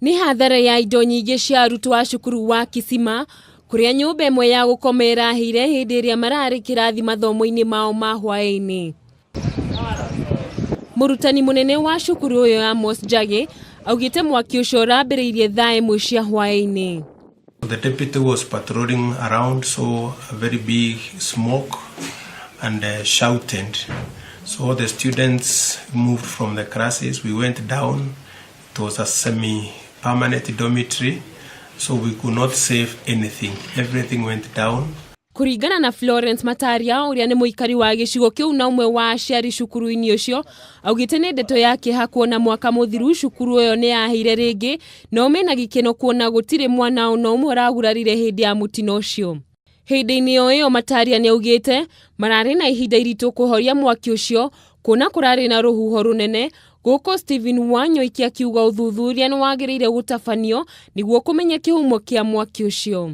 Ni hathara ya indo nyingĩ cia arutwo a cukuru wa Kisima kuria nyũmba ĩmwe ya gũkomera hire hĩndĩ ĩrĩa mararĩ kĩrathi mathomo-inĩ mao ma hwaĩ-inĩ. Mũrutani mũnene wa cukuru ũyũ Amos Njagi augĩte mwaki ũcio ũrambĩrĩirie thaa 1 cia hwaĩ-inĩ. The deputy was patrolling around, saw a very big smoke and shouted. So the students moved from the classes. We went down. It was a semi-permanent dormitory, so we could not save anything. Everything went down. Kuringana na Florence Mataria uria ni muikari wa gicigo kiu na umwe wa aciari cukuru-ini ucio augite ni ndeto yake hakuona mwaka muthiru cukuru uyo ni yahire ringi no mena gikeno kuona gutire mwana ono umwe ragurarire hindi ya mutino ucio. Hindi-ini iyo Mataria ni augite marari na ihinda iritu kuhoria mwaki ucio kuona kurari na ruhuho runene guko Stephen Wanyoiki akiuga uthuthuria ni wagiriire gutafanio niguo kumenya kihumo kia mwaki ucio.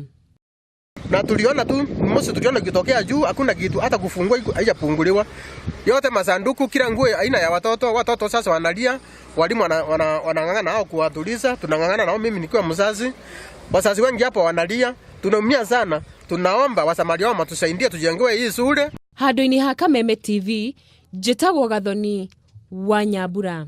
Na tuliona tu moshi, tuliona kitokea juu, hakuna kitu hata kufungua haijafunguliwa. Yote masanduku, kila nguo aina ya watoto sasa wanalia, walimu wanang'ang'ana nao kuwatuliza, tunang'ang'ana nao, mimi nikiwa mzazi. Wazazi wengi hapo wanalia, tunaumia sana. Tunaomba wasamaria wao matusaidie tujengewe hii shule. Handu-ini ha Kameme TV, Njĩtagwo Gathoni wa Nyambura.